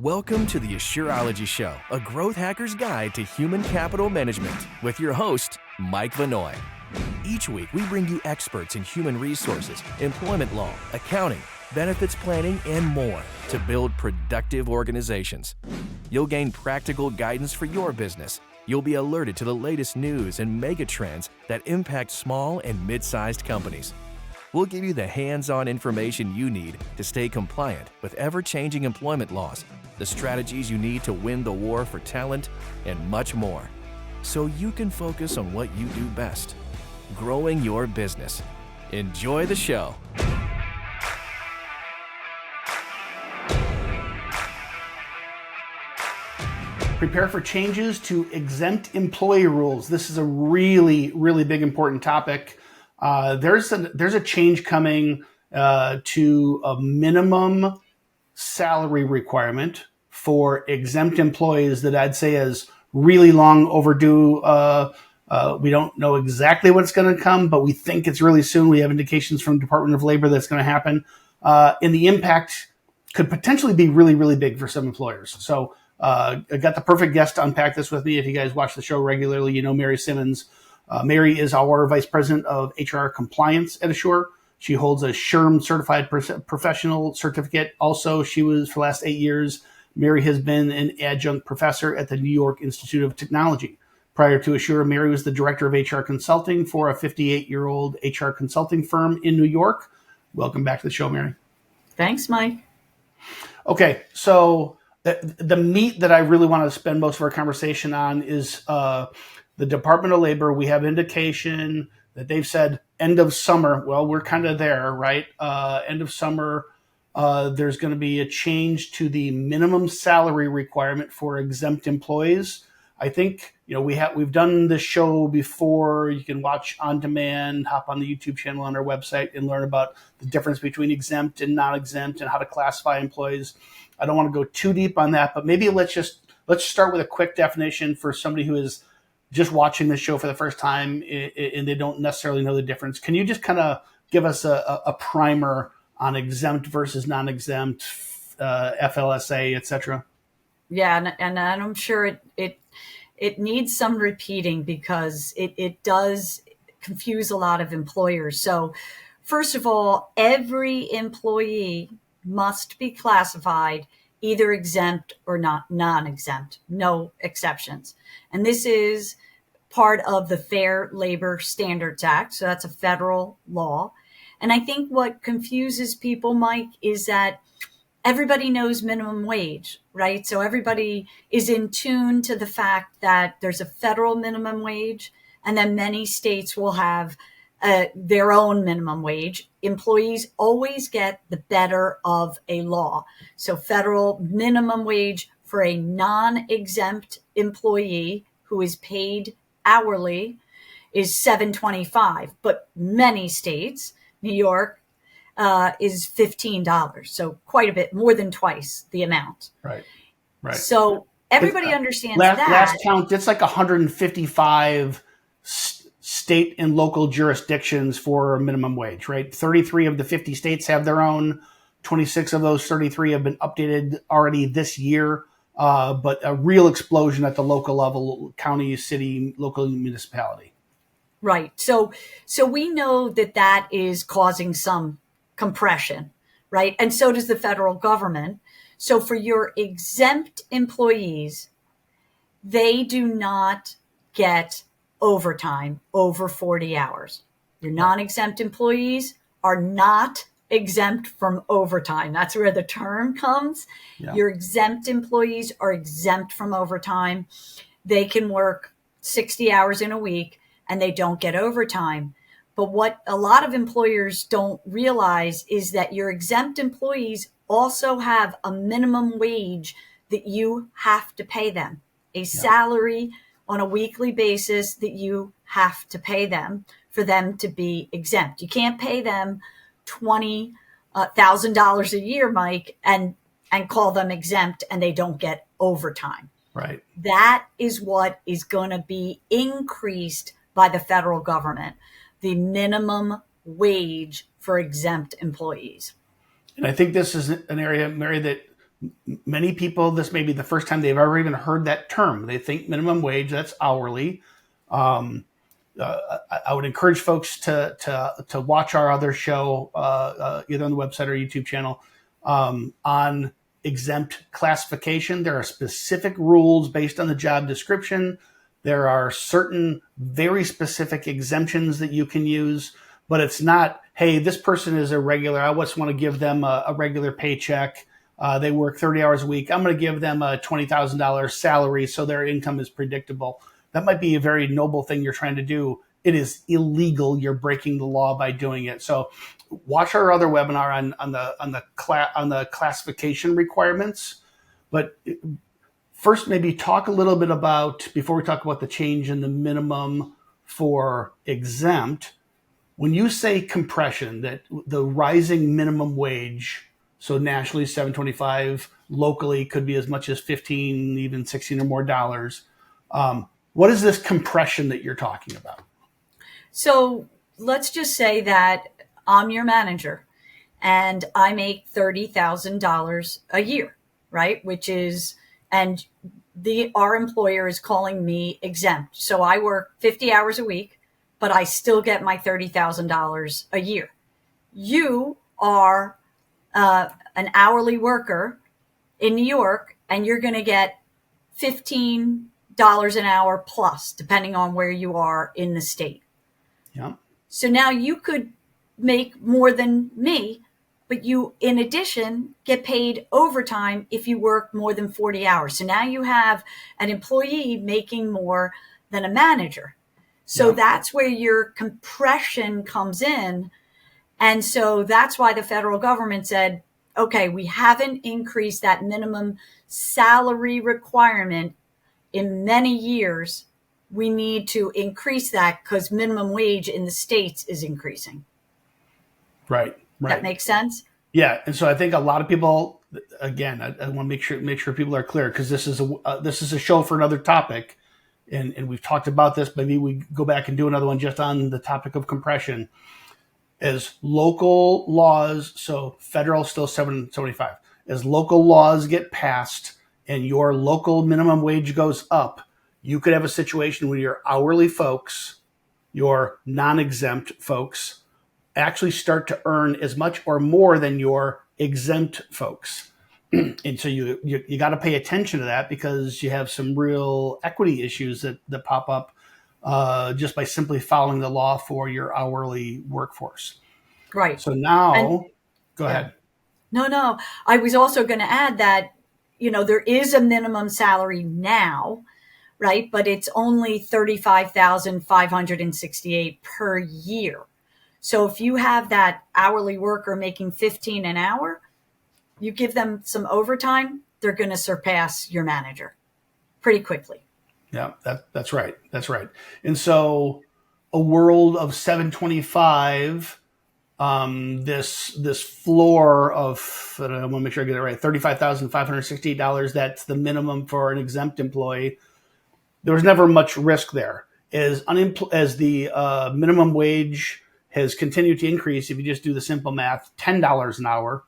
Welcome to the Assureology Show, a growth hacker's guide to human capital management with your host, Mike Vannoy. Each week, we bring you experts in human resources, employment law, accounting, benefits planning, and more to build productive organizations. You'll gain practical guidance for your business. You'll be alerted to the latest news and mega trends that impact small and mid-sized companies. We'll give you the hands-on information you need to stay compliant with ever-changing employment laws, the strategies you need to win the war for talent, and much more, so you can focus on what you do best, growing your business. Enjoy the show. Prepare for changes to exempt employee rules. This is a really, really big, important topic. There's a change coming to a minimum salary requirement for exempt employees that I'd say is really long overdue. We don't know exactly what's going to come, but we think it's really soon. We have indications from the Department of Labor that's going to happen. And the impact could potentially be really, really big for some employers. So I got the perfect guest to unpack this with me. If you guys watch the show regularly, you know Mary Simmons. Mary is our Vice President of HR Compliance at Asure. She holds a SHRM certified professional certificate. Also, she was, for the last 8 years, Mary has been an adjunct professor at the New York Institute of Technology. Prior to Asure, Mary was the Director of HR Consulting for a 58-year-old HR consulting firm in New York. Welcome back to the show, Mary. Thanks, Mike. Okay, so the meat that I really want to spend most of our conversation on is the Department of Labor. We have indication that they've said end of summer. Well, we're kind of there, right? End of summer, there's going to be a change to the minimum salary requirement for exempt employees. I think, we've done this show before. You can watch on demand, hop on the YouTube channel on our website and learn about the difference between exempt and non-exempt and how to classify employees. I don't want to go too deep on that, but maybe let's start with a quick definition for somebody who is just watching this show for the first time and they don't necessarily know the difference. Can you just kind of give us a primer on exempt versus non-exempt, FLSA, et cetera? Yeah, and I'm sure it needs some repeating because it does confuse a lot of employers. So first of all, every employee must be classified either exempt or not non-exempt, no exceptions. And this is part of the Fair Labor Standards Act. So that's a federal law. And I think what confuses people, Mike, is that everybody knows minimum wage, right? So everybody is in tune to the fact that there's a federal minimum wage, and then many states will have their own minimum wage. Employees always get the better of a law. So federal minimum wage for a non-exempt employee who is paid hourly is $7.25, but many states, New York, is $15. So quite a bit, more than twice the amount. Right. So everybody understands that. Last count, it's like 155 state and local jurisdictions for minimum wage, right? 33 of the 50 states have their own. 26 of those 33 have been updated already this year. But a real explosion at the local level, county, city, local municipality. Right. So we know that is causing some compression, right? And so does the federal government. So for your exempt employees, they do not get overtime over 40 hours. Your non-exempt employees are not exempt from overtime. That's where the term comes. Yeah. Your exempt employees are exempt from overtime. They can work 60 hours in a week and they don't get overtime. But what a lot of employers don't realize is that your exempt employees also have a minimum wage that you have to pay them, a salary on a weekly basis that you have to pay them for them to be exempt. You can't pay them $20,000 a year, Mike, and call them exempt and they don't get overtime. Right. That is what is going to be increased by the federal government, the minimum wage for exempt employees. And I think this is an area, Mary, that Many people, this may be the first time they've ever even heard that term. They think minimum wage, that's hourly. I would encourage folks to watch our other show, either on the website or YouTube channel, on exempt classification. There are specific rules based on the job description. There are certain very specific exemptions that you can use, but it's not, hey, this person is a regular. I just want to give them a regular paycheck. They work 30 hours a week. I'm going to give them a $20,000 salary so their income is predictable. That might be a very noble thing you're trying to do. It is illegal. You're breaking the law by doing it. So watch our other webinar on the classification requirements. But first, maybe talk a little bit about, before we talk about the change in the minimum for exempt, when you say compression, that the rising minimum wage, so nationally $7.25, locally could be as much as 15, even 16 or more dollars. What is this compression that you're talking about? So let's just say that I'm your manager and I make $30,000 a year, right? Which is, and our employer is calling me exempt. So I work 50 hours a week, but I still get my $30,000 a year. You are an hourly worker in New York, and you're going to get $15 an hour plus, depending on where you are in the state. Yeah. So now you could make more than me, but you, in addition, get paid overtime if you work more than 40 hours. So now you have an employee making more than a manager. So that's where your compression comes in. And so that's why the federal government said, okay, we haven't increased that minimum salary requirement in many years. We need to increase that because minimum wage in the states is increasing. Right. That makes sense? Yeah. And so I think a lot of people, again, I want to make sure people are clear, because this is a show for another topic. And we've talked about this. Maybe we go back and do another one just on the topic of compression. As local laws, so federal still $7.75. As local laws get passed and your local minimum wage goes up, you could have a situation where your hourly folks, your non-exempt folks, actually start to earn as much or more than your exempt folks. And so you got to pay attention to that, because you have some real equity issues that pop up just by simply following the law for your hourly workforce. Right. So now, go ahead. No. I was also going to add that, there is a minimum salary now, right? But it's only $35,568 per year. So if you have that hourly worker making 15 an hour, you give them some overtime, they're going to surpass your manager pretty quickly. Yeah, that's right. That's right. And so a world of 725, this floor of, I want to make sure I get it right, $35,568, that's the minimum for an exempt employee. There was never much risk there. As the minimum wage has continued to increase, if you just do the simple math, $10 an hour,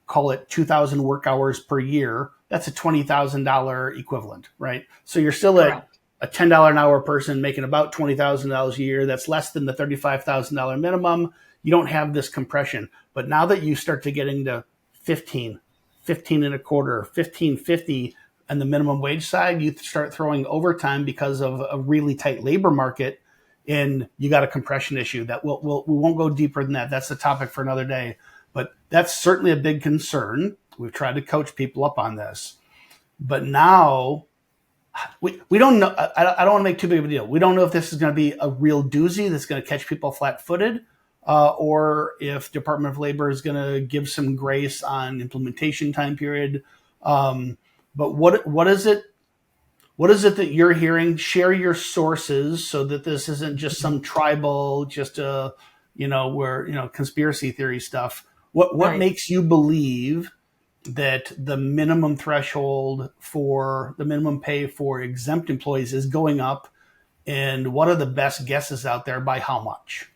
call it 2,000 work hours per year, that's a $20,000 equivalent, right? So you're still at a $10 an hour person making about $20,000 a year. That's less than the $35,000 minimum. You don't have this compression. But now that you start to get into 15 and a quarter, 15.50 on the minimum wage side, you start throwing overtime because of a really tight labor market, and you got a compression issue that we won't go deeper than that. That's the topic for another day. But that's certainly a big concern. We've tried to coach people up on this. But now we don't know. I don't want to make too big of a deal. We don't know if this is going to be a real doozy that's going to catch people flat-footed, or if Department of Labor is going to give some grace on implementation time period. But what is it? What is it that you're hearing? Share your sources so that this isn't just some tribal, conspiracy theory stuff. What makes you believe that the minimum threshold for the minimum pay for exempt employees is going up, and what are the best guesses out there by how much?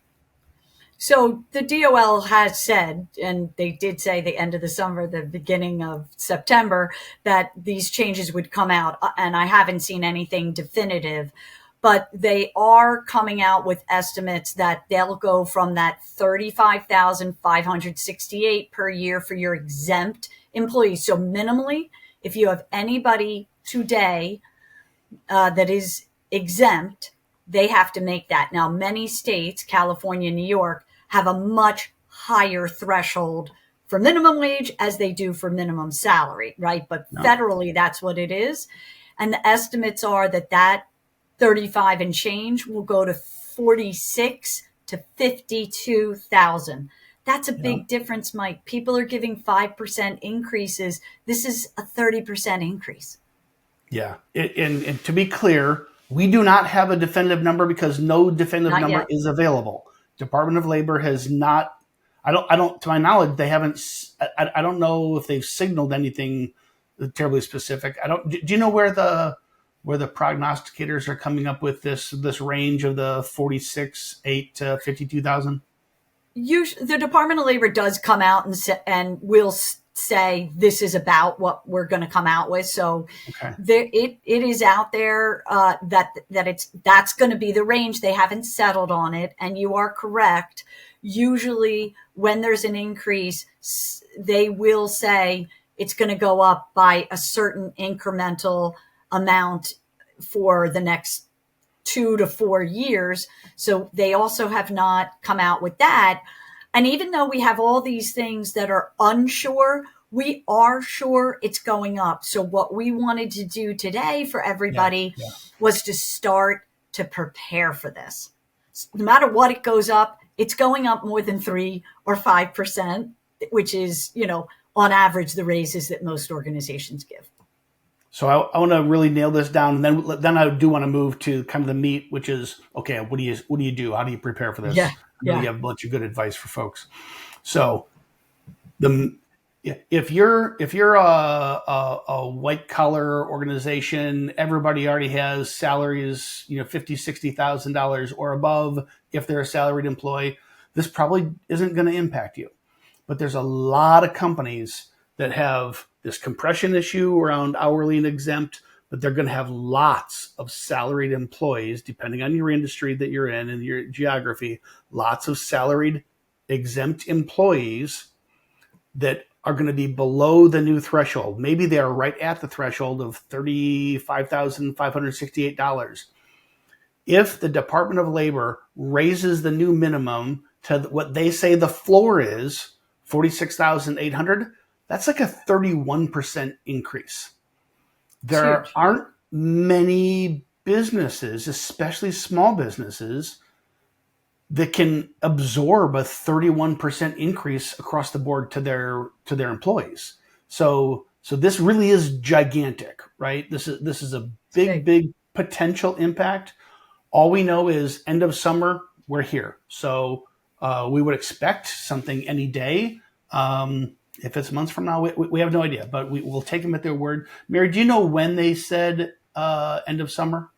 So the DOL has said, and they did say the end of the summer, the beginning of September, that these changes would come out. And I haven't seen anything definitive, but they are coming out with estimates that they'll go from that 35,568 per year for your exempt employees. So minimally, if you have anybody today that is exempt, they have to make that. Now, many states, California, New York, have a much higher threshold for minimum wage as they do for minimum salary, right? But federally, that's what it is. And the estimates are that 35 and change will go to 46 to 52,000. That's a big difference, Mike. People are giving 5% increases. This is a 30% increase. Yeah. And to be clear, we do not have a definitive number because no definitive number is available. Department of Labor has not, I don't, to my knowledge, they haven't, I don't know if they've signaled anything terribly specific. Do you know where the prognosticators are coming up with this range of the 46,800 to 52,000? The Department of Labor does come out and will say this is about what we're going to come out with. So it is out there that's going to be the range. They haven't settled on it. And you are correct. Usually when there's an increase, they will say it's going to go up by a certain incremental amount for the next 2 to 4 years. So they also have not come out with that. And even though we have all these things that are unsure, we are sure it's going up. So what we wanted to do today for everybody was to start to prepare for this. No matter what it goes up, it's going up more than 3 or 5%, which is, on average, the raises that most organizations give. So I want to really nail this down, and then I do want to move to kind of the meat, which is, okay, what do you do? How do you prepare for this? I know you have a bunch of good advice for folks. So if you're a white collar organization, everybody already has salaries, $50,000-$60,000 or above. If they're a salaried employee, this probably isn't going to impact you. But there's a lot of companies that have this compression issue around hourly and exempt, but they're going to have lots of salaried employees, depending on your industry that you're in and your geography, lots of salaried exempt employees that are going to be below the new threshold. Maybe they are right at the threshold of $35,568. If the Department of Labor raises the new minimum to what they say the floor is, 46,800, that's like a 31% increase. There aren't many businesses, especially small businesses, that can absorb a 31% increase across the board to their employees. So this really is gigantic, right? This is a big potential impact. All we know is end of summer, we're here. So we would expect something any day. If it's months from now, we have no idea, but we'll take them at their word. Mary, do you know when they said end of summer?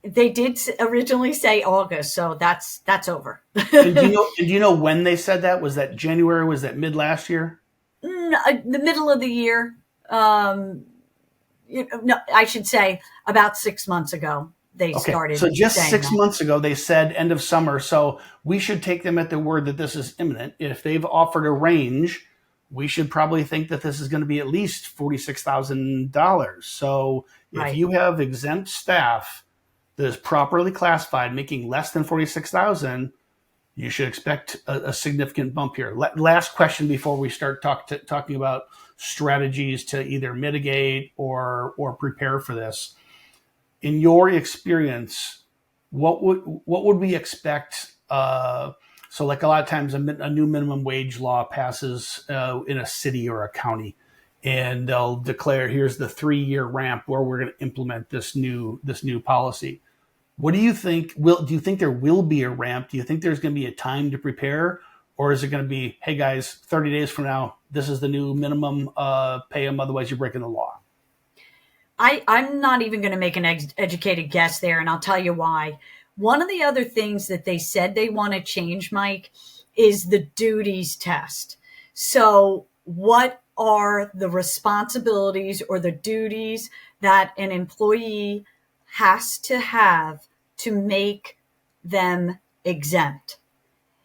They did originally say August, so that's over. And do you know when they said that? Was that January? Was that mid last year? The middle of the year. I should say about 6 months ago. They started. So just 6 months ago, they said end of summer. So we should take them at their word that this is imminent. If they've offered a range, we should probably think that this is going to be at least $46,000. So if you have exempt staff that is properly classified, making less than $46,000, you should expect a significant bump here. Last question before we start talking about strategies to either mitigate or prepare for this. In your experience, what would we expect? So like a lot of times a new minimum wage law passes in a city or a county, and they'll declare, here's the 3-year ramp where we're going to implement this new policy. What do you think? Do you think there will be a ramp? Do you think there's going to be a time to prepare? Or is it going to be, hey guys, 30 days from now, this is the new minimum, pay them, otherwise you're breaking the law? I'm not even going to make an educated guess there, and I'll tell you why. One of the other things that they said they want to change, Mike, is the duties test. So what are the responsibilities or the duties that an employee has to have to make them exempt?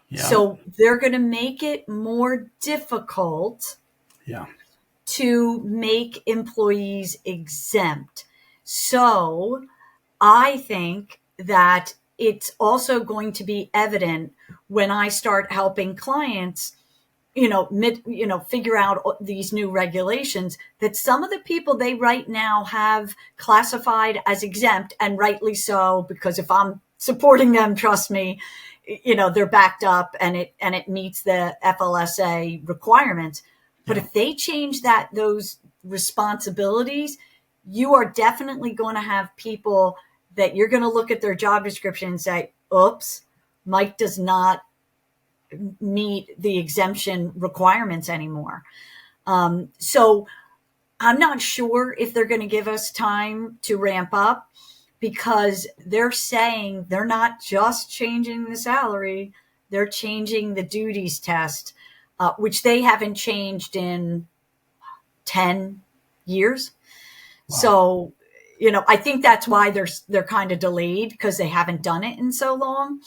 Yeah. So they're going to make it more difficult to make employees exempt. So I think that it's also going to be evident when I start helping clients, figure out these new regulations, that some of the people they right now have classified as exempt, and rightly so, because if I'm supporting them, trust me, they're backed up and it meets the FLSA requirements. But if they change those responsibilities, you are definitely going to have people that you're going to look at their job description and say, oops, Mike does not meet the exemption requirements anymore. So I'm not sure if they're going to give us time to ramp up, because they're saying they're not just changing the salary, they're changing the duties test, which they haven't changed in 10 years. Wow. So, I think that's why they're kind of delayed, because they haven't done it in so long.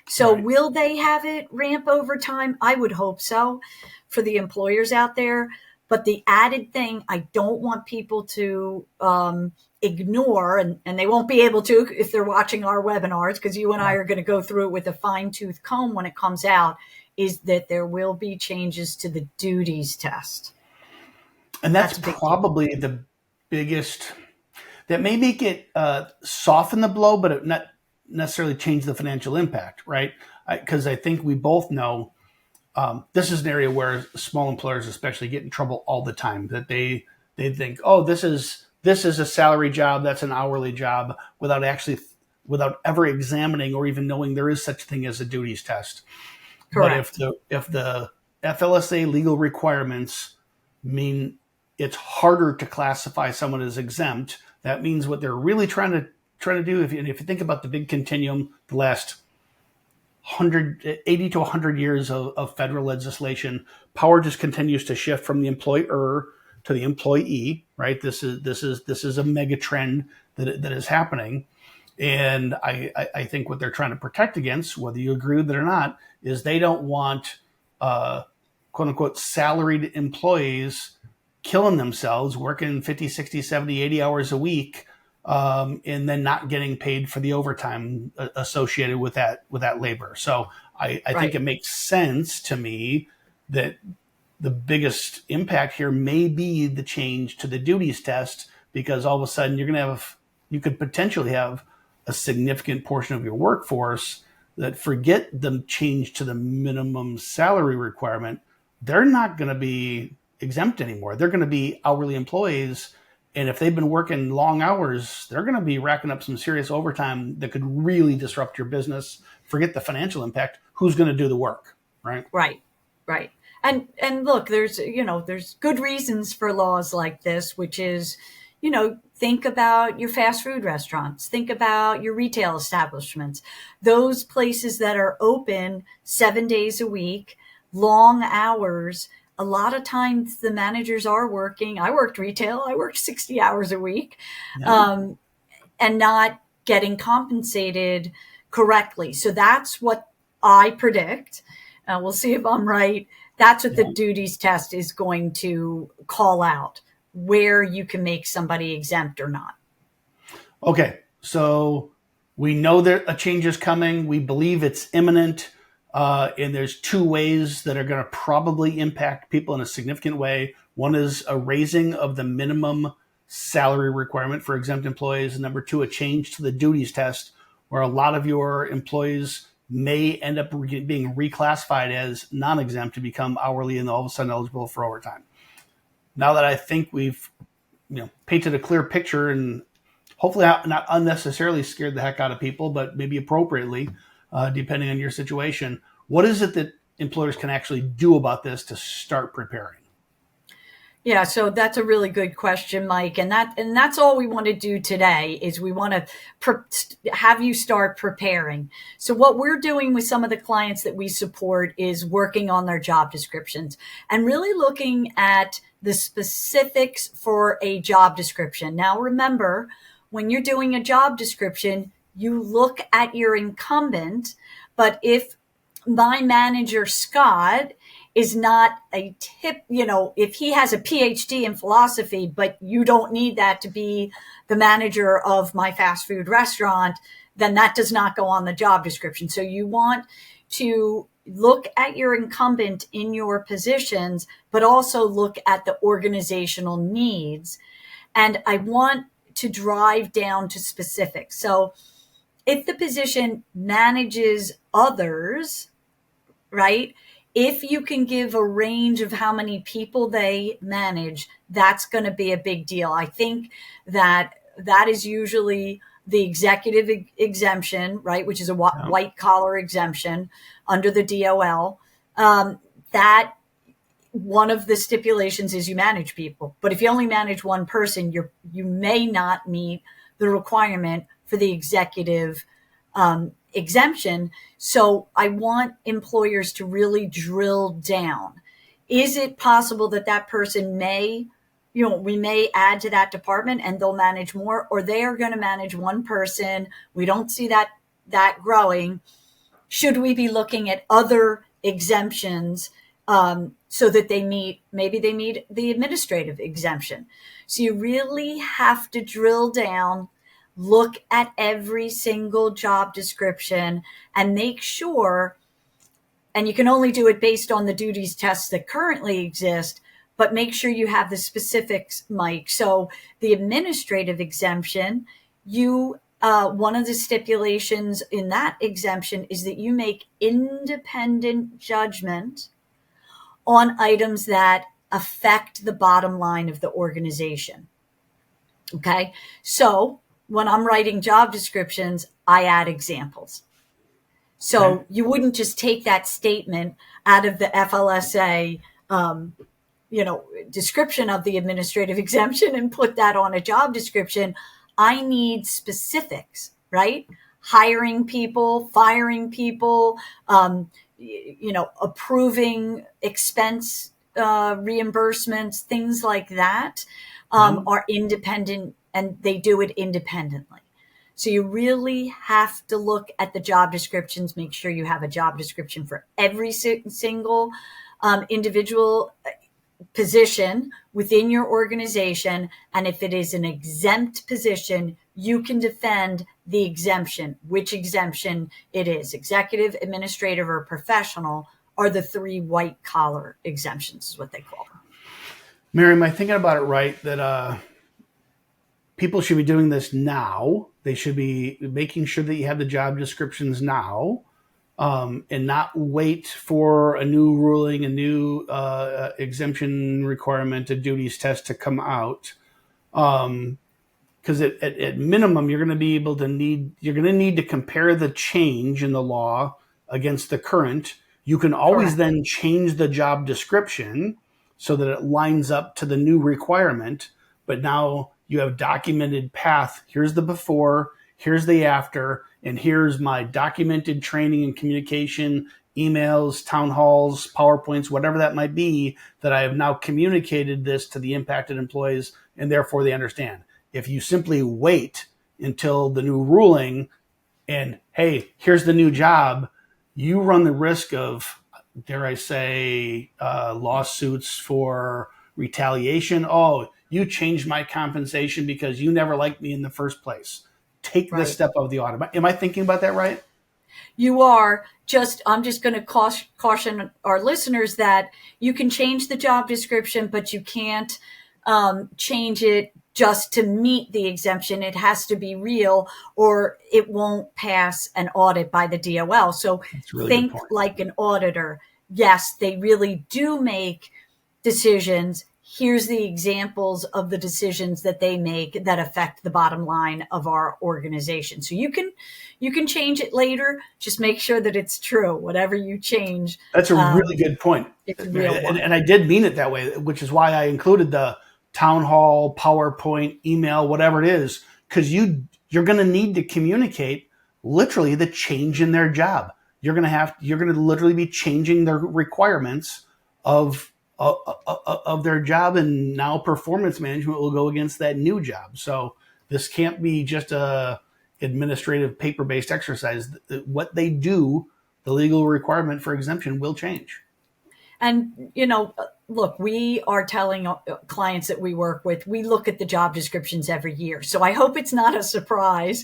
So right. Will they have it ramp over time? I would hope so for the employers out there. But the added thing I don't want people to ignore, and they won't be able to if they're watching our webinars, because you and I are going to go through it with a fine-tooth comb when it comes out, is that there will be changes to the duties test. And that's probably the biggest, that may make it soften the blow, but it not necessarily change the financial impact, right? Because I think we both know this is an area where small employers especially get in trouble all the time, that they think, oh, this is a salary job, that's an hourly job, without ever examining or even knowing there is such a thing as a duties test. Correct. But if the FLSA legal requirements mean it's harder to classify someone as exempt, that means what they're really trying to do, if you think about the big continuum, the last 80 to 100 years of federal legislation, power just continues to shift from the employer to the employee, right? This is a mega trend that is happening. And I think what they're trying to protect against, whether you agree with it or not, is they don't want quote unquote salaried employees killing themselves, working 50, 60, 70, 80 hours a week, and then not getting paid for the overtime associated with that labor. So I think it makes sense to me that the biggest impact here may be the change to the duties test, because all of a sudden you could potentially have a significant portion of your workforce that forget the change to the minimum salary requirement. They're not going to be exempt anymore. They're going to be hourly employees. And if they've been working long hours, they're going to be racking up some serious overtime that could really disrupt your business. Forget the financial impact. Who's going to do the work, right? Right. And look, there's good reasons for laws like this, which is, think about your fast food restaurants, think about your retail establishments, those places that are open 7 days a week, long hours. A lot of times the managers are working. I worked retail. I worked 60 hours a week, and not getting compensated correctly. So that's what I predict. We'll see if I'm right. That's what the duties test is going to call out, where you can make somebody exempt or not. Okay. So we know that a change is coming. We believe it's imminent. And there's two ways that are going to probably impact people in a significant way. One is a raising of the minimum salary requirement for exempt employees. And number two, a change to the duties test, where a lot of your employees may end up being reclassified as non-exempt to become hourly and all of a sudden eligible for overtime. Now that I think we've painted a clear picture and hopefully not unnecessarily scared the heck out of people, but maybe appropriately, depending on your situation, what is it that employers can actually do about this to start preparing? Yeah, so that's a really good question, Mike, and that's all we want to do today is we want to have you start preparing. So what we're doing with some of the clients that we support is working on their job descriptions and really looking at the specifics for a job description. Now, remember, when you're doing a job description, you look at your incumbent, but if my manager, Scott, is not a tip, if he has a PhD in philosophy, but you don't need that to be the manager of my fast food restaurant, then that does not go on the job description. So you want to look at your incumbent in your positions, but also look at the organizational needs. And I want to drive down to specifics. So if the position manages others, right? If you can give a range of how many people they manage, that's going to be a big deal. I think that is usually the executive exemption, right? Which is a white collar exemption under the DOL. That one of the stipulations is you manage people, but if you only manage one person, you may not meet the requirement for the executive exemption. So I want employers to really drill down. Is it possible that that person we may add to that department and they'll manage more, or they are going to manage one person? We don't see that growing. Should we be looking at other exemptions so that maybe they meet the administrative exemption? So you really have to drill down, look at every single job description and make sure, and you can only do it based on the duties tests that currently exist, but make sure you have the specifics, Mike. So the administrative exemption, one of the stipulations in that exemption is that you make independent judgment on items that affect the bottom line of the organization. Okay, so when I'm writing job descriptions, I add examples. So you wouldn't just take that statement out of the FLSA, description of the administrative exemption and put that on a job description. I need specifics, right? Hiring people, firing people, approving expense reimbursements, things like that are independent, and they do it independently. So you really have to look at the job descriptions, make sure you have a job description for every single individual position within your organization. And if it is an exempt position, you can defend the exemption, which exemption it is. Executive, administrative, or professional are the three white collar exemptions, is what they call them. Mary, am I thinking about it right that people should be doing this now? They should be making sure that you have the job descriptions now, and not wait for a new ruling, a new exemption requirement, a duties test to come out. Because at minimum, you're going to need to compare the change in the law against the current. You can always then change the job description so that it lines up to the new requirement. But now you have documented path. Here's the before, here's the after, and here's my documented training and communication, emails, town halls, PowerPoints, whatever that might be, that I have now communicated this to the impacted employees, and therefore they understand. If you simply wait until the new ruling and, hey, here's the new job, you run the risk of, dare I say, lawsuits for retaliation. Oh, you changed my compensation because you never liked me in the first place. Take this step of the audit. Am I thinking about that right? You are. I'm just going to caution our listeners that you can change the job description, but you can't change it just to meet the exemption. It has to be real, or it won't pass an audit by the DOL. So think like an auditor. Yes, they really do make decisions. here's the examples of the decisions that they make that affect the bottom line of our organization. So you can change it later. Just make sure that it's true. Whatever you change. That's a really good point. It's a real one. And I did mean it that way, which is why I included the town hall, PowerPoint, email, whatever it is, because you're going to need to communicate literally the change in their job. You're going to literally be changing their requirements of their job, and now performance management will go against that new job. So this can't be just a administrative paper-based exercise. What they do, the legal requirement for exemption will change. And, look, we are telling clients that we work with, we look at the job descriptions every year. So I hope it's not a surprise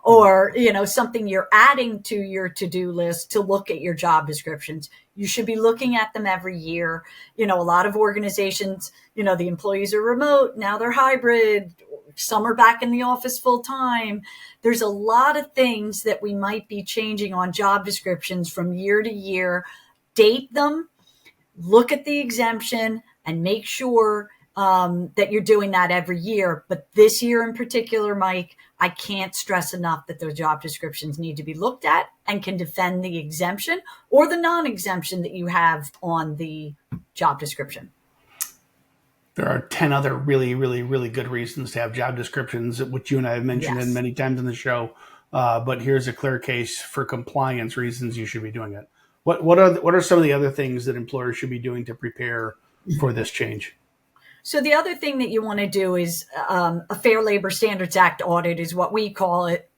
or, something you're adding to your to-do list to look at your job descriptions. You should be looking at them every year. A lot of organizations, the employees are remote. Now they're hybrid. Some are back in the office full time. There's a lot of things that we might be changing on job descriptions from year to year. Date them, look at the exemption, and make sure that you're doing that every year. But this year in particular, Mike, I can't stress enough that those job descriptions need to be looked at and can defend the exemption or the non-exemption that you have on the job description. There are 10 other really, really, really good reasons to have job descriptions, which you and I have mentioned in many times in the show. But here's a clear case for compliance reasons you should be doing it. What are some of the other things that employers should be doing to prepare for this change? So the other thing that you want to do is a Fair Labor Standards Act audit is what we call it,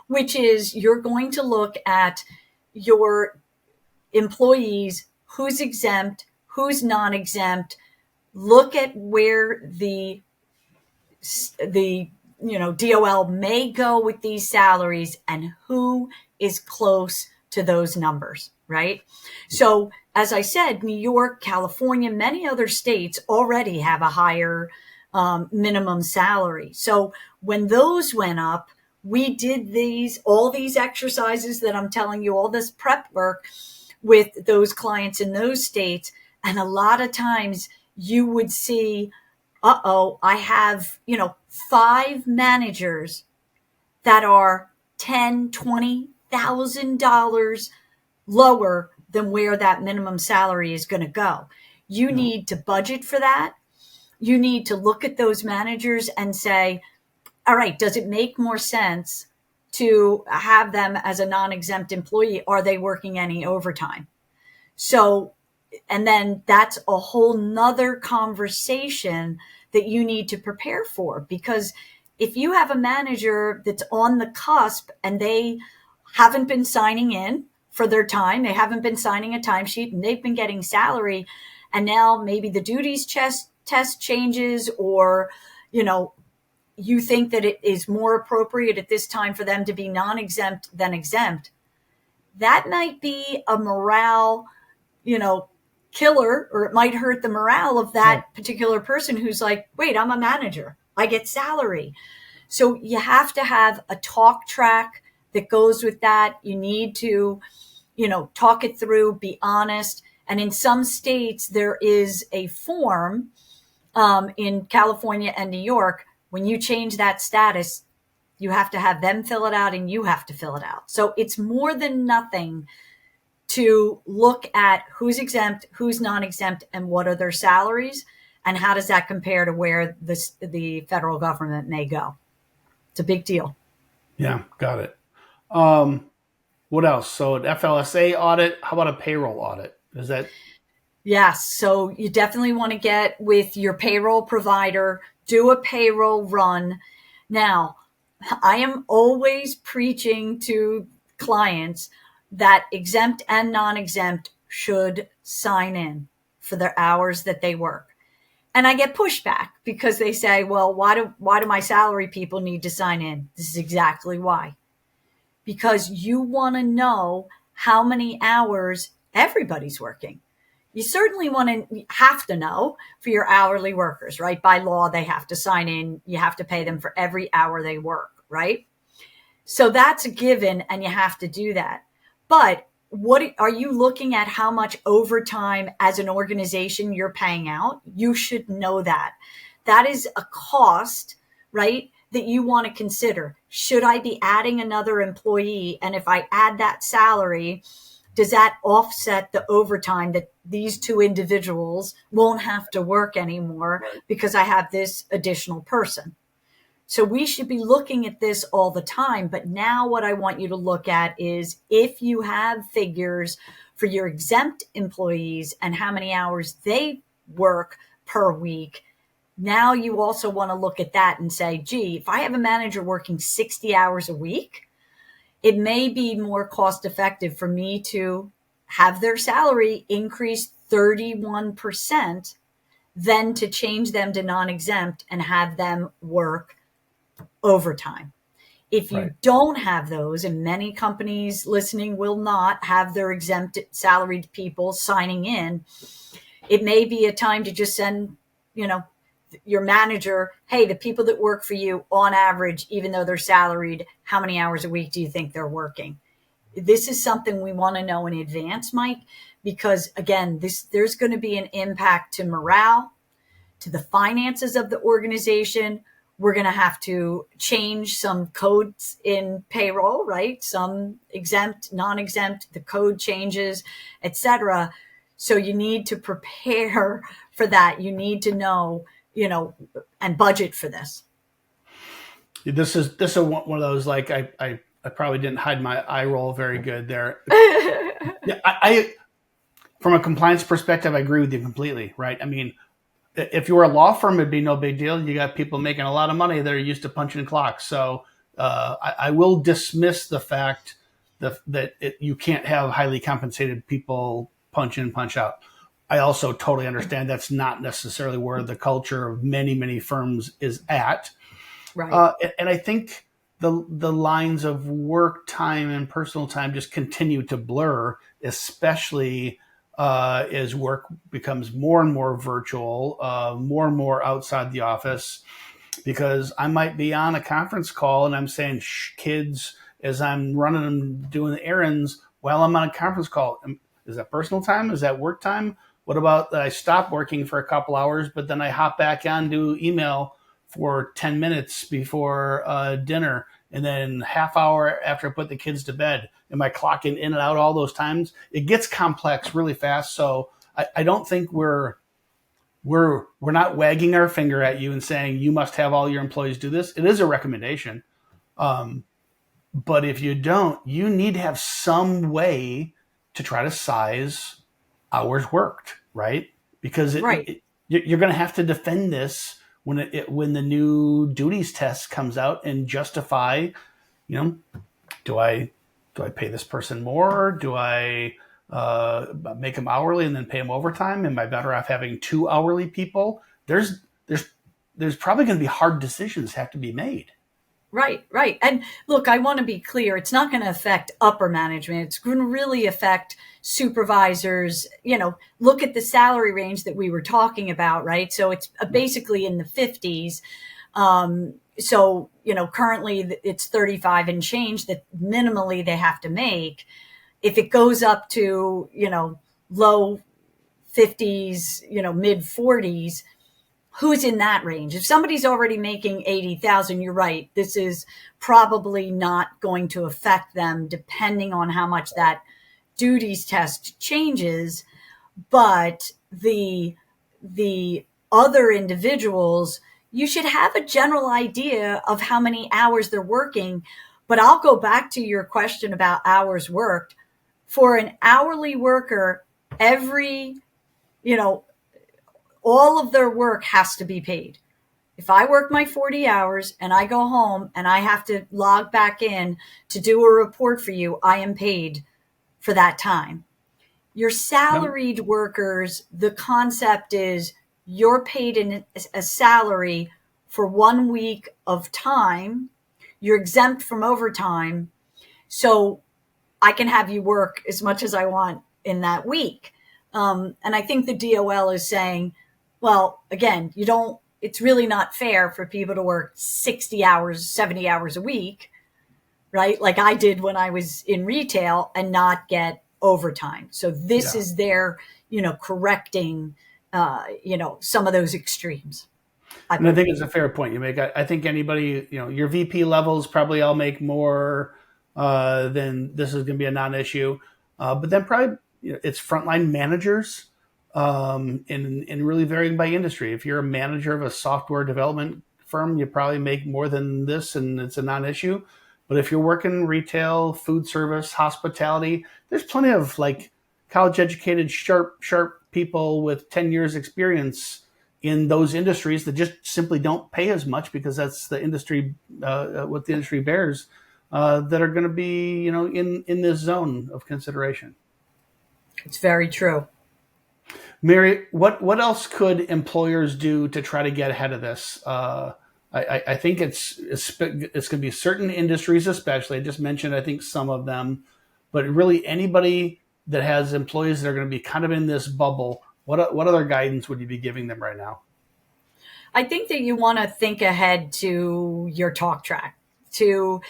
which is you're going to look at your employees, who's exempt, who's non-exempt, look at where the DOL may go with these salaries and who is close to those numbers, right? So as I said, New York, California, many other states already have a higher minimum salary. So when those went up, we did all these exercises that I'm telling you, all this prep work with those clients in those states. And a lot of times you would see, I have, 5 managers that are $10,000, $20,000 lower than where that minimum salary is going to go. You need to budget for that. You need to look at those managers and say, all right, does it make more sense to have them as a non-exempt employee? Are they working any overtime? So, and then that's a whole nother conversation that you need to prepare for, because if you have a manager that's on the cusp and they haven't been signing in for their time, they haven't been signing a timesheet, and they've been getting salary, and now maybe the duties test changes, or, you think that it is more appropriate at this time for them to be non-exempt than exempt, that might be a morale, killer, or it might hurt the morale of that particular person who's like, wait, I'm a manager, I get salary. So you have to have a talk track that goes with that. You need to, talk it through, be honest. And in some states, there is a form in California and New York. When you change that status, you have to have them fill it out and you have to fill it out. So it's more than nothing to look at who's exempt, who's non-exempt, and what are their salaries, and how does that compare to where the federal government may go. It's a big deal. Yeah, got it. What else? So an FLSA audit, how about a payroll audit? Is that? Yes. So you definitely want to get with your payroll provider, do a payroll run. Now, I am always preaching to clients that exempt and non-exempt should sign in for their hours that they work. And I get pushback because they say, well, why do my salary people need to sign in? This is exactly why. Because you want to know how many hours everybody's working. You certainly have to know for your hourly workers, right? By law, they have to sign in. You have to pay them for every hour they work, right? So that's a given, and you have to do that. But what are you looking at? How much overtime as an organization you're paying out? You should know that. That is a cost, right, that you want to consider. Should I be adding another employee? And if I add that salary, does that offset the overtime that these two individuals won't have to work anymore because I have this additional person? So we should be looking at this all the time. But now what I want you to look at is if you have figures for your exempt employees and how many hours they work per week, now you also want to look at that and say, gee, if I have a manager working 60 hours a week, it may be more cost effective for me to have their salary increase 31% than to change them to non-exempt and have them work overtime. If you don't have those, and many companies listening will not have their exempt salaried people signing in, it may be a time to just send, your manager, hey, the people that work for you on average, even though they're salaried, how many hours a week do you think they're working? This is something we want to know in advance, Mike, because again, there's going to be an impact to morale, to the finances of the organization. We're going to have to change some codes in payroll, right? Some exempt, non-exempt, the code changes, etc. So you need to prepare for that. You need to know, and budget for this. This is one of those, like, I probably didn't hide my eye roll very good there. Yeah, I from a compliance perspective, I agree with you completely, right? I mean, if you were a law firm, it'd be no big deal. You got people making a lot of money that are used to punching clocks. So I will dismiss the fact that you can't have highly compensated people punch in, punch out. I also totally understand that's not necessarily where the culture of many, many firms is at. Right. And I think the lines of work time and personal time just continue to blur, especially as work becomes more and more virtual, more and more outside the office, because I might be on a conference call and I'm saying, shh, kids, as I'm running and doing the errands while I'm on a conference call. Is that personal time? Is that work time? What about that I stop working for a couple hours, but then I hop back on to email for 10 minutes before dinner, and then half hour after I put the kids to bed? Am I clocking in and out all those times? It gets complex really fast. So I don't think we're not wagging our finger at you and saying you must have all your employees do this. It is a recommendation. But if you don't, you need to have some way to try to size hours worked, right? Because you're going to have to defend this when the new duties test comes out and justify, do I pay this person more? Do I make them hourly and then pay them overtime? Am I better off having 2 hourly people? There's probably going to be hard decisions have to be made. Right. And look, I want to be clear. It's not going to affect upper management. It's going to really affect supervisors. Look at the salary range that we were talking about, right? So it's basically in the 50s. So, currently it's 35 and change that minimally they have to make. If it goes up to, low 50s, mid 40s, who's in that range? If somebody's already making 80,000, you're right. This is probably not going to affect them depending on how much that duties test changes. But the other individuals, you should have a general idea of how many hours they're working. But I'll go back to your question about hours worked. For an hourly worker, all of their work has to be paid. If I work my 40 hours and I go home and I have to log back in to do a report for you, I am paid for that time. Your salaried workers, the concept is you're paid in a salary for 1 week of time. You're exempt from overtime. So I can have you work as much as I want in that week. And I think the DOL is saying, well, again, it's really not fair for people to work 60 hours, 70 hours a week, right? Like I did when I was in retail and not get overtime. So this Yeah. is their, correcting, some of those extremes. And I think it's a fair point you make. I think anybody, your VP levels probably all make more than this is going to be a non-issue. But then probably it's frontline managers in really varying by industry. If you're a manager of a software development firm, you probably make more than this and it's a non-issue. But if you're working retail, food service, hospitality, there's plenty of like college educated, sharp people with 10 years experience in those industries that just simply don't pay as much because that's the industry, what the industry bears, that are going to be, in this zone of consideration. It's very true. Mary, what else could employers do to try to get ahead of this? I think it's going to be certain industries, especially. I just mentioned, I think some of them, but really anybody that has employees that are going to be kind of in this bubble. What other guidance would you be giving them right now? I think that you want to think ahead to your talk track to,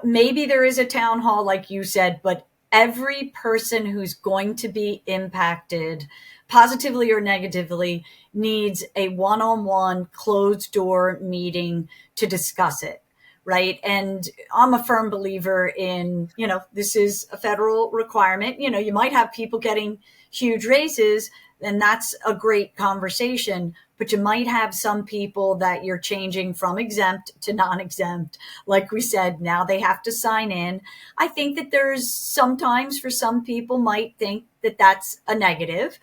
maybe there is a town hall, like you said, but every person who's going to be impacted positively or negatively needs a one-on-one closed door meeting to discuss it. Right. And I'm a firm believer in, this is a federal requirement. You might have people getting huge raises, and that's a great conversation. But you might have some people that you're changing from exempt to non-exempt. Like we said, now they have to sign in. I think that there's sometimes for some people might think that that's a negative.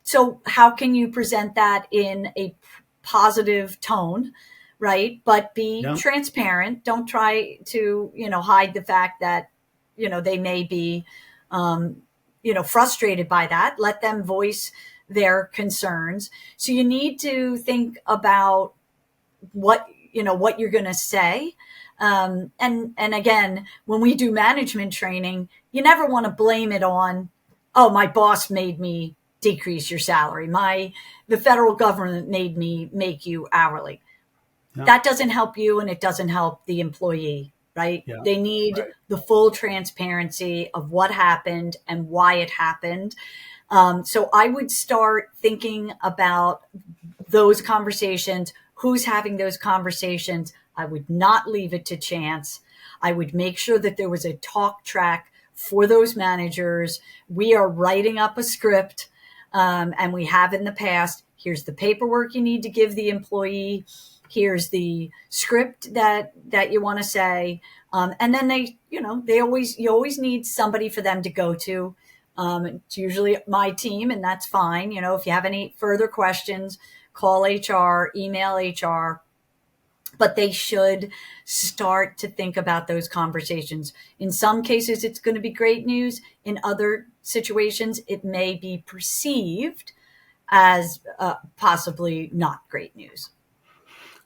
So how can you present that in a positive tone? Right. But be transparent. Don't try to, hide the fact that, they may be, frustrated by that. Let them voice their concerns. So you need to think about what you're going to say. And again, when we do management training, you never want to blame it on, oh, my boss made me decrease your salary. The federal government made me make you hourly. No. That doesn't help you, and it doesn't help the employee, right? Yeah. They need the full transparency of what happened and why it happened. So I would start thinking about those conversations, who's having those conversations. I would not leave it to chance. I would make sure that there was a talk track for those managers. We are writing up a script, and we have in the past. Here's the paperwork you need to give the employee. Here's the script that you want to say. And then you always need somebody for them to go to. It's usually my team, and that's fine. If you have any further questions, call HR, email HR, but they should start to think about those conversations. In some cases, it's going to be great news. In other situations, it may be perceived as possibly not great news.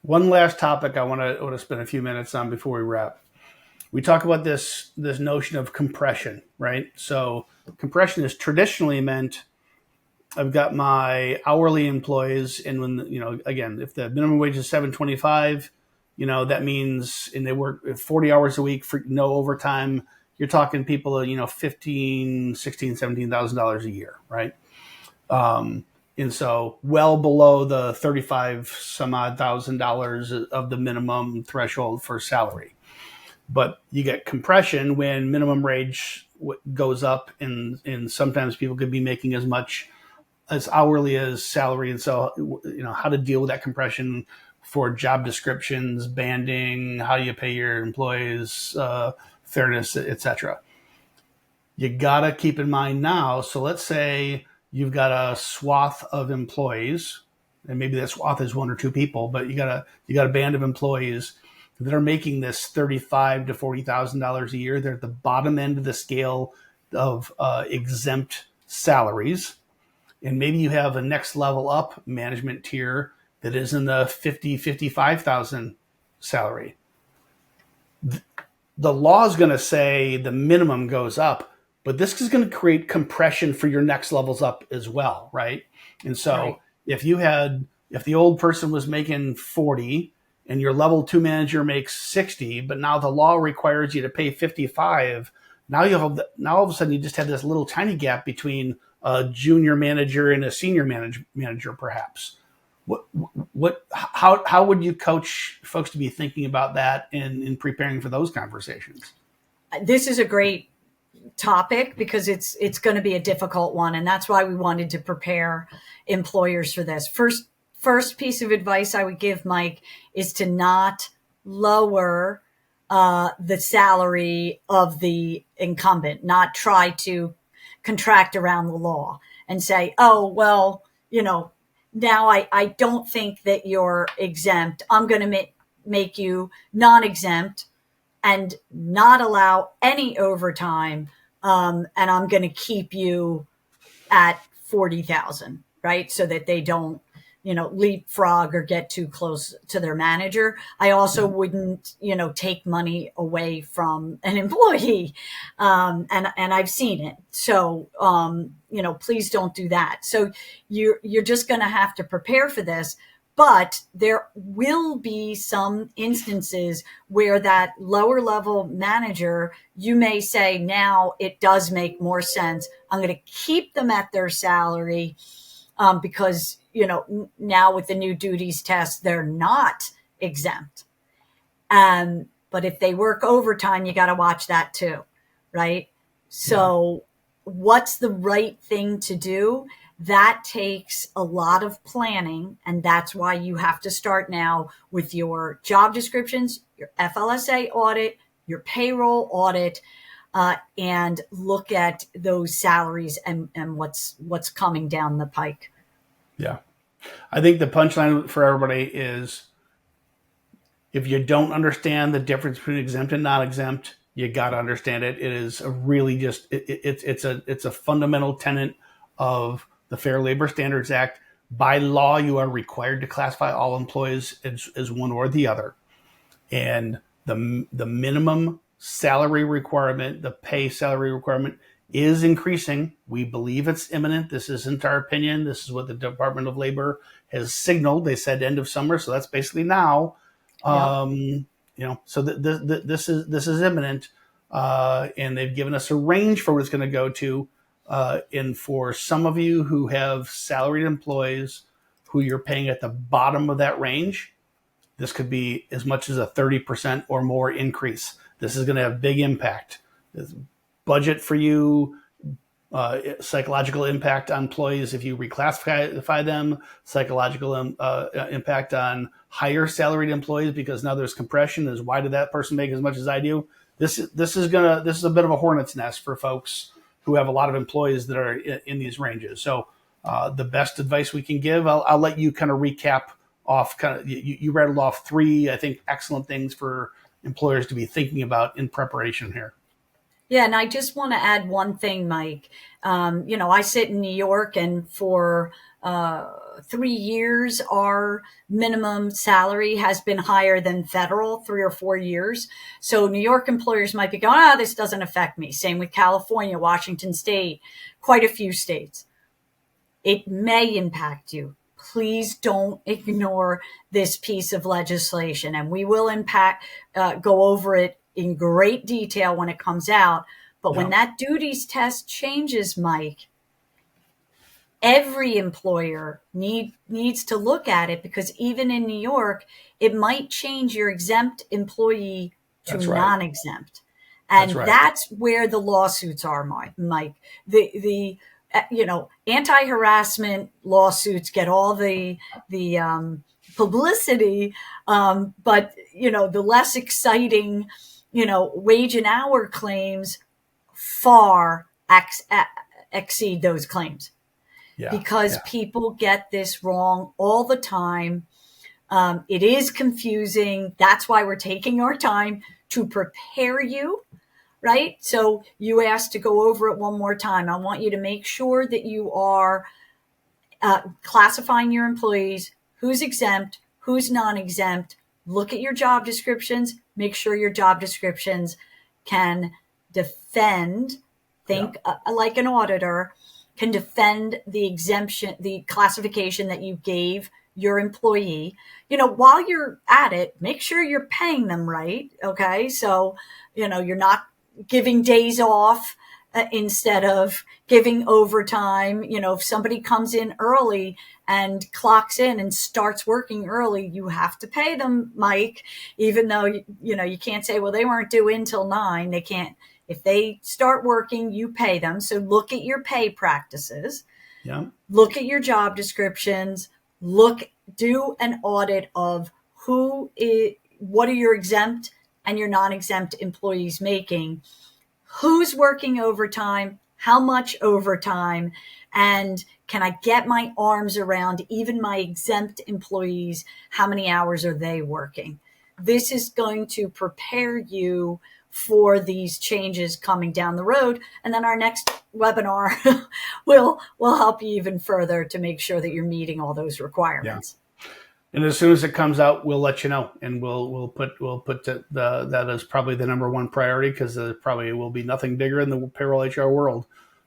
One last topic I want to spend a few minutes on before we wrap. We talk about this notion of compression, right? So compression is traditionally meant, I've got my hourly employees, and when, again, if the minimum wage is $7.25, that means, and they work 40 hours a week for no overtime, you're talking people, $15,000, $16,000, $17,000 a year, right? And so well below the $35,000 of the minimum threshold for salary. But you get compression when minimum wage goes up, and sometimes people could be making as much as hourly as salary. And so, how to deal with that compression for job descriptions, banding, how do you pay your employees, fairness, etc. You got to keep in mind now. So let's say you've got a swath of employees, and maybe that swath is one or two people, but you got a band of employees that are making this $35,000 to $40,000 a year. They're at the bottom end of the scale of exempt salaries. And maybe you have a next level up management tier that is in the $50,000, $55,000 salary. The law is going to say the minimum goes up, but this is going to create compression for your next levels up as well, right? And so if the old person was making 40 and your level 2 manager makes 60, but now the law requires you to pay 55, Now all of a sudden you just have this little tiny gap between a junior manager and a senior manager, perhaps. How would you coach folks to be thinking about that in preparing for those conversations? This is a great topic because it's going to be a difficult one, and that's why we wanted to prepare employers for this. First piece of advice I would give, Mike, is to not lower the salary of the incumbent, not try to contract around the law and say, oh, well, now I don't think that you're exempt. I'm going to make you non-exempt and not allow any overtime. And I'm going to keep you at 40,000, right? So that they don't, leapfrog or get too close to their manager. I also wouldn't, take money away from an employee. And I've seen it. So, please don't do that. So you're just going to have to prepare for this. But there will be some instances where that lower level manager, you may say, now it does make more sense. I'm going to keep them at their salary because, now with the new duties test, they're not exempt. But if they work overtime, you got to watch that too, right? So what's the right thing to do? That takes a lot of planning, and that's why you have to start now with your job descriptions, your FLSA audit, your payroll audit, and look at those salaries and what's coming down the pike. Yeah. I think the punchline for everybody is if you don't understand the difference between exempt and non-exempt, you got to understand it. It is a really it's a fundamental tenet of the Fair Labor Standards Act. By law, you are required to classify all employees as one or the other. And the minimum salary requirement, the pay salary requirement is increasing. We believe it's imminent. This isn't our opinion. This is what the Department of Labor has signaled. They said end of summer, so that's basically now. So this is imminent, and they've given us a range for what it's going to go to. And for some of you who have salaried employees who you're paying at the bottom of that range, this could be as much as a 30% or more increase. This is going to have big impact. There's budget for you, psychological impact on employees if you reclassify them, psychological impact on higher salaried employees because now there's compression. Is why did that person make as much as I do? This is a bit of a hornet's nest for folks who have a lot of employees that are in these ranges. So the best advice we can give, I'll let you kind of recap off. You rattled off 3, I think, excellent things for employers to be thinking about in preparation here. Yeah, and I just want to add one thing, Mike. I sit in New York, and for 3 years, our minimum salary has been higher than federal, 3 or 4 years. So New York employers might be going, this doesn't affect me. Same with California, Washington State, quite a few states. It may impact you. Please don't ignore this piece of legislation, and we will go over it in great detail when it comes out. But when that duties test changes, Mike, every employer needs to look at it, because even in New York, it might change your exempt employee to non-exempt. And that's where the lawsuits are, Mike. The anti-harassment lawsuits get all the publicity, but the less exciting wage and hour claims far exceed those claims. Because people get this wrong all the time. It is confusing. That's why we're taking our time to prepare you, right? So you asked to go over it one more time. I want you to make sure that you are classifying your employees, who's exempt, who's non-exempt. Look at your job descriptions. Make sure your job descriptions can defend, like an auditor, can defend the exemption, the classification that you gave your employee. While you're at it, make sure you're paying them right. Okay. So, you're not giving days off instead of giving overtime. If somebody comes in early and clocks in and starts working early, you have to pay them, Mike, even though, you can't say, well, they weren't due in till 9. They can't. If they start working, you pay them. So look at your pay practices. Yeah. Look at your job descriptions. Do an audit of what are your exempt and your non-exempt employees making, who's working overtime, how much overtime, and can I get my arms around even my exempt employees? How many hours are they working? This is going to prepare you for these changes coming down the road. And then our next webinar will help you even further to make sure that you're meeting all those requirements. Yeah. And as soon as it comes out, we'll let you know, and we'll put that as probably the number one priority, because there probably will be nothing bigger in the payroll HR world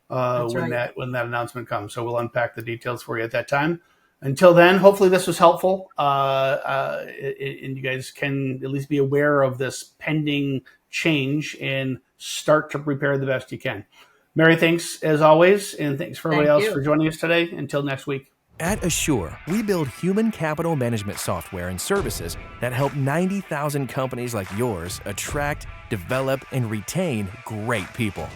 when that announcement comes. So we'll unpack the details for you at that time. Until then, hopefully this was helpful, and you guys can at least be aware of this pending change and start to prepare the best you can. Mary, thanks as always, and thanks for everybody else for joining us today. Until next week. At Asure, we build human capital management software and services that help 90,000 companies like yours attract, develop, and retain great people.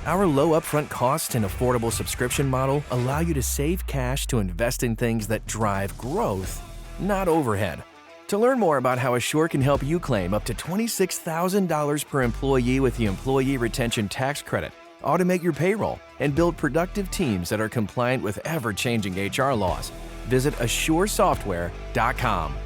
Our low upfront cost and affordable subscription model allow you to save cash to invest in things that drive growth, not overhead. To learn more about how Asure can help you claim up to $26,000 per employee with the Employee Retention Tax Credit, automate your payroll, and build productive teams that are compliant with ever-changing HR laws, visit AsureSoftware.com.